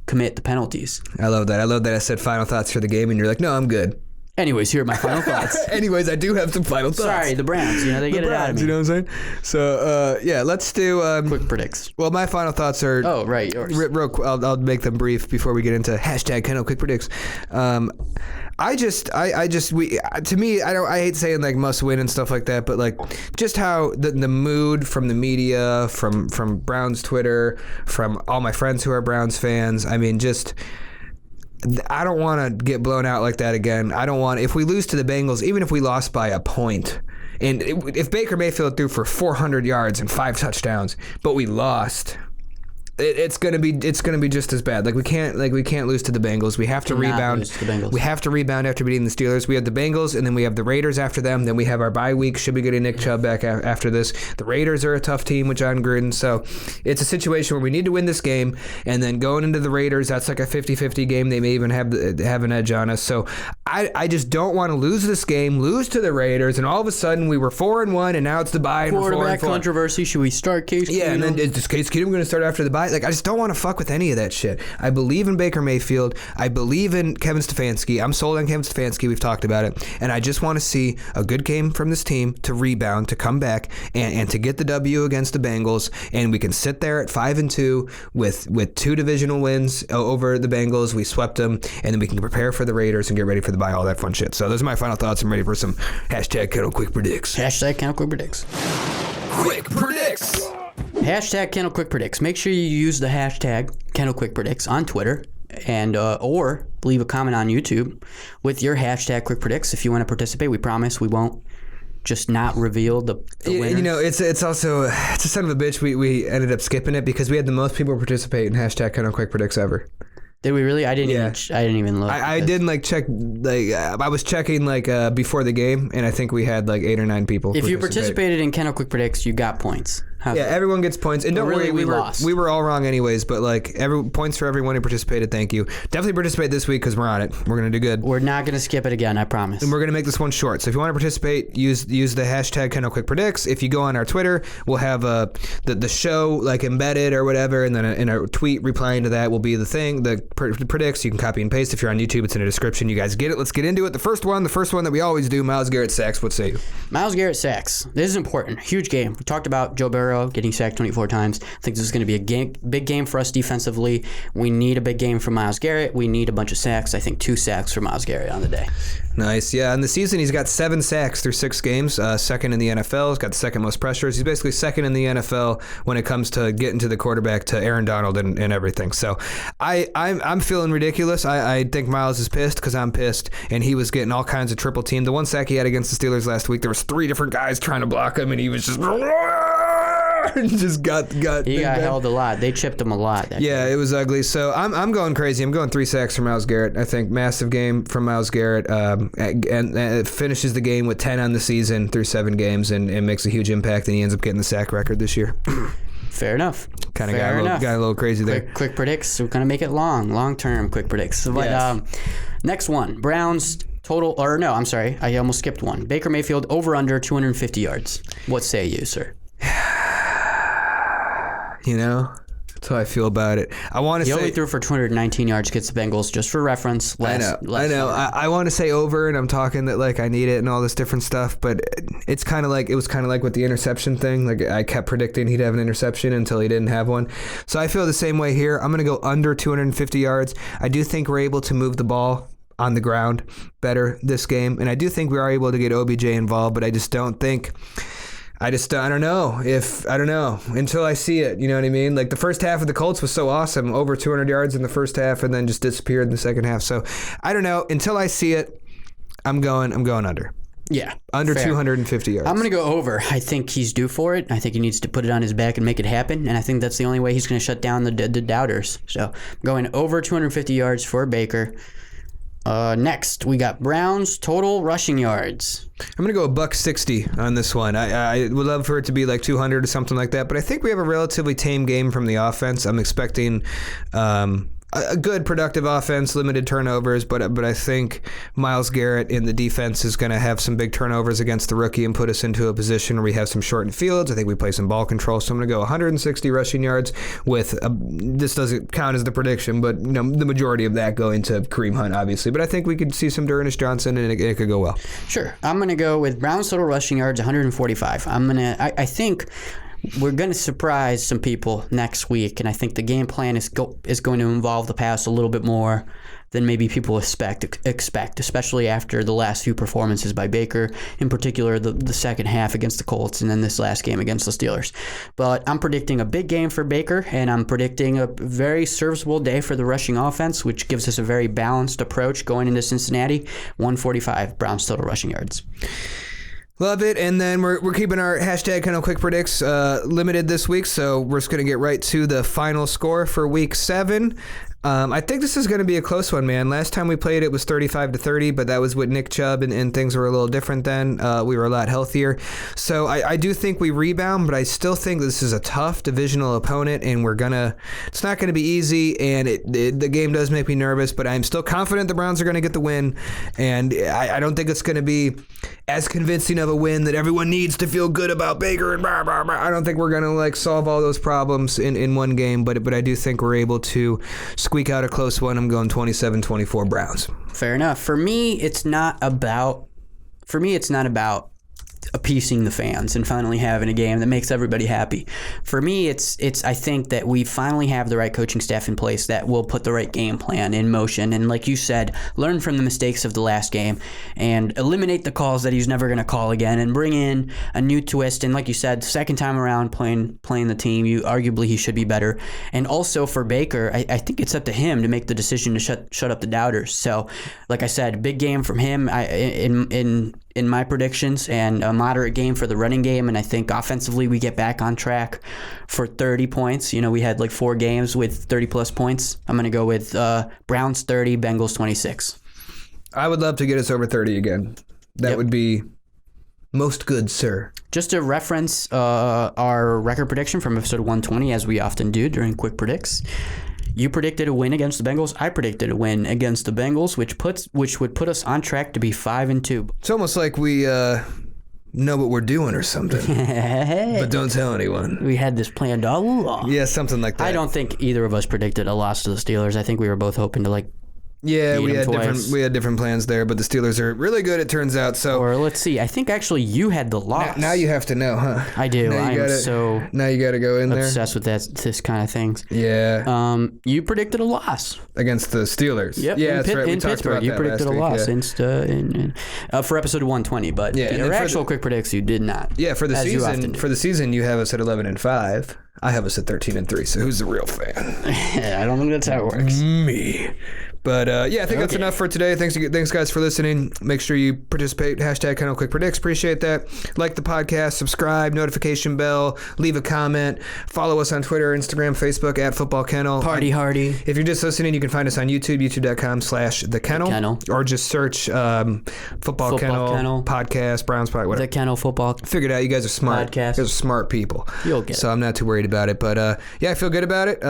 commit the penalties. I love that. I said final thoughts for the game, and you're like, no, I'm good. Anyways, here are my final thoughts. Anyways, I do have some final thoughts. Sorry, the Browns. They get it out of me. You know what I'm saying? So, let's do... Quick predicts. Well, my final thoughts are... Oh, right, yours. I'll make them brief before we get into hashtag Kendall Quick Predicts. I hate saying like must win and stuff like that, but like just how the mood from the media, from Browns Twitter, from all my friends who are Browns fans. I mean, I don't want to get blown out like that again. I don't want, if we lose to the Bengals, even if we lost by a point, and if Baker Mayfield threw for 400 yards and 5 touchdowns, but we lost, it's gonna be just as bad. We can't lose to the Bengals. We have to rebound. We have to rebound after beating the Steelers. We have the Bengals, and then we have the Raiders after them. Then we have our bye week. Should be getting Nick Chubb back after this. The Raiders are a tough team with John Gruden, so it's a situation where we need to win this game. And then going into the Raiders, that's like a 50-50 game. They may even have an edge on us. So I just don't want to lose this game, lose to the Raiders, and all of a sudden we were 4-1, and now it's the bye. Quarterback controversy. Should we start Case Keenum? Yeah, and then is Case Keenum going to start after the bye? I just don't want to fuck with any of that shit. I believe in Baker Mayfield. I believe in Kevin Stefanski. I'm sold on Kevin Stefanski. We've talked about it. And I just want to see a good game from this team to rebound, to come back, and to get the W against the Bengals. And we can sit there at 5-2 with 2 divisional wins over the Bengals. We swept them, and then we can prepare for the Raiders and get ready for the bye, all that fun shit. So those are my final thoughts. I'm ready for some hashtag Kendall Quick Predicts. Hashtag Kendall Quick Predicts. Quick Predicts. Hashtag Kendall Quick Predicts. Make sure you use the hashtag Kendall Quick Predicts on Twitter, and or leave a comment on YouTube with your hashtag Quick Predicts if you want to participate. We promise we won't just not reveal the winner. It's also, it's a son of a bitch. We ended up skipping it because we had the most people participate in hashtag Kendall Quick Predicts ever. Did we really? I didn't even look. I didn't check. I was checking before the game, and I think we had 8 or 9 people. If you participated in Kendall Quick Predicts, you got points. Everyone gets points, and don't worry, we lost. We were all wrong anyways. But points for everyone who participated. Thank you. Definitely participate this week because we're on it. We're gonna do good. We're not gonna skip it again. I promise. And we're gonna make this one short. So if you want to participate, use the hashtag Kendall Quick Predicts. If you go on our Twitter, we'll have the show embedded or whatever, and then in a tweet replying to that will be the thing, the predicts. You can copy and paste. If you're on YouTube, it's in the description. You guys get it. Let's get into it. The first one that we always do. Myles Garrett sacks. What say you? Myles Garrett sacks. This is important. Huge game. We talked about Joe Burrow getting sacked 24 times. I think this is going to be a big game for us defensively. We need a big game from Myles Garrett. We need a bunch of sacks. I think 2 sacks for Myles Garrett on the day. Nice. Yeah, in the season, he's got 7 sacks through 6 games. Second in the NFL. He's got the second most pressures. He's basically second in the NFL when it comes to getting to the quarterback, to Aaron Donald and everything. So I'm feeling ridiculous. I think Myles is pissed because I'm pissed, and he was getting all kinds of triple team. The one sack he had against the Steelers last week, there was 3 different guys trying to block him, and he was just just got he got held a lot. They chipped him a lot. Yeah, it was ugly. So I'm going crazy. I'm going 3 sacks for Myles Garrett. I think massive game from Myles Garrett, and finishes the game with 10 on the season through 7 games, and makes a huge impact. And he ends up getting the sack record this year. Fair enough. Kind of got a little crazy there. Quick predicts. We're gonna make it long term. Quick predicts. But yes. Next one, Browns total. Or no, I'm sorry, I almost skipped one. Baker Mayfield over under 250 yards. What say you, sir? That's how I feel about it. I want to say he only threw for 219 yards against the Bengals, just for reference. I know. I want to say over, and I'm talking that I need it and all this different stuff, but it's kind of it was kind of like with the interception thing. I kept predicting he'd have an interception until he didn't have one. So I feel the same way here. I'm going to go under 250 yards. I do think we're able to move the ball on the ground better this game, and I do think we are able to get OBJ involved, but I just don't think. I don't know until I see it. You know what I mean? The first half of the Colts was so awesome, over 200 yards in the first half, and then just disappeared in the second half. So I don't know until I see it. I'm going under. Yeah, under fair. 250 yards. I'm going to go over. I think he's due for it. I think he needs to put it on his back and make it happen. And I think that's the only way he's going to shut down the doubters. So I'm going over 250 yards for Baker. Next, we got Browns total rushing yards. I'm going to go $160 on this one. I would love for it to be 200 or something like that, but I think we have a relatively tame game from the offense. I'm expecting a good productive offense, limited turnovers, but I think Myles Garrett in the defense is going to have some big turnovers against the rookie and put us into a position where we have some shortened fields. I think we play some ball control, so I'm going to go 160 rushing yards with this doesn't count as the prediction, but the majority of that going to Kareem Hunt, obviously. But I think we could see some D'Ernest Johnson, and it could go well. Sure. I'm going to go with Browns total rushing yards, 145. I think we're going to surprise some people next week, and I think the game plan is going to involve the pass a little bit more than maybe people expect, especially after the last few performances by Baker, in particular the second half against the Colts and then this last game against the Steelers. But I'm predicting a big game for Baker, and I'm predicting a very serviceable day for the rushing offense, which gives us a very balanced approach going into Cincinnati. 145 Browns total rushing yards. Love it. And then we're keeping our hashtag kind of quick predicts limited this week, so we're just going to get right to the final score for week 7. I think this is going to be a close one, man. Last time we played it was 35-30, but that was with Nick Chubb, and things were a little different then. We were a lot healthier. So I do think we rebound, but I still think this is a tough divisional opponent, and it's not going to be easy, and the game does make me nervous, but I'm still confident the Browns are going to get the win, and I don't think it's going to be as convincing of a win that everyone needs to feel good about Baker and blah, blah, blah. I don't think we're going to solve all those problems in one game, but I do think we're able to squeak out a close one. I'm going 27-24 Browns. Fair enough. For me, it's not about appeasing the fans and finally having a game that makes everybody happy. For me, it's I think that we finally have the right coaching staff in place that will put the right game plan in motion, and like you said, learn from the mistakes of the last game and eliminate the calls that he's never going to call again and bring in a new twist. And like you said, second time around playing the team, arguably he should be better. And also for Baker, I think it's up to him to make the decision to shut up the doubters. So like I said, big game from him in my predictions, and a moderate game for the running game. And I think offensively we get back on track for 30 points. We had 4 games with 30-plus points. I'm going to go with Browns 30, Bengals 26. I would love to get us over 30 again. That would be most good, sir. Just to reference our record prediction from episode 120, as we often do during Quick Predicts, you predicted a win against the Bengals. I predicted a win against the Bengals, which would put us on track to be 5-2. It's almost like we know what we're doing or something, but don't tell anyone. We had this planned all along. Yeah, something like that. I don't think either of us predicted a loss to the Steelers. I think we were both hoping to Yeah, we had different plans there, but the Steelers are really good, it turns out. So, or let's see, I think actually you had the loss. Now you have to know, huh? I do. Now you got to go in there. Obsessed with this kind of things. Yeah. You predicted a loss against the Steelers. Yep. Yeah, that's right. We in talked Pittsburgh, about you that predicted a loss for episode 120, but your actual quick predicts you did not. Yeah, for the season. For the season, you have us at 11-5. I have us at 13-3. So who's the real fan? I don't think that's how it works. Me. But I think that's enough for today. Thanks guys for listening. Make sure you participate. Hashtag Kennel Quick Predicts. Appreciate that. Like the podcast, subscribe, notification bell, leave a comment. Follow us on Twitter, Instagram, Facebook at Football Kennel. Party hardy. If you're just listening, you can find us on YouTube, youtube.com/The Kennel. Or just search Football Kennel podcast, Browns Podcast, whatever. The Kennel Football. Figure it out. You guys are smart. Podcast. You guys are smart people. You'll get it. So I'm not too worried about it. But I feel good about it.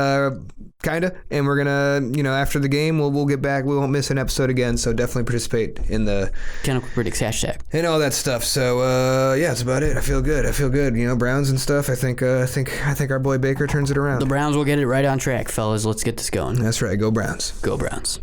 Kind of. And we're going to, after the game, we'll get back. We won't miss an episode again. So definitely participate in the Kennel Critics hashtag and all that stuff. So that's about it. I feel good. Browns and stuff. I think our boy Baker turns it around. The Browns will get it right on track, fellas. Let's get this going. That's right. Go Browns. Go Browns.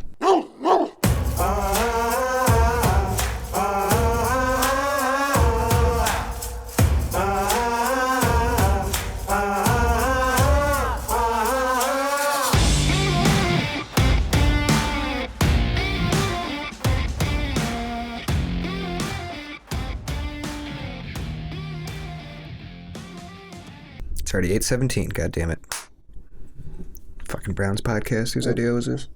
It's already 8:17. God damn it. Fucking Browns podcast. Whose idea was this?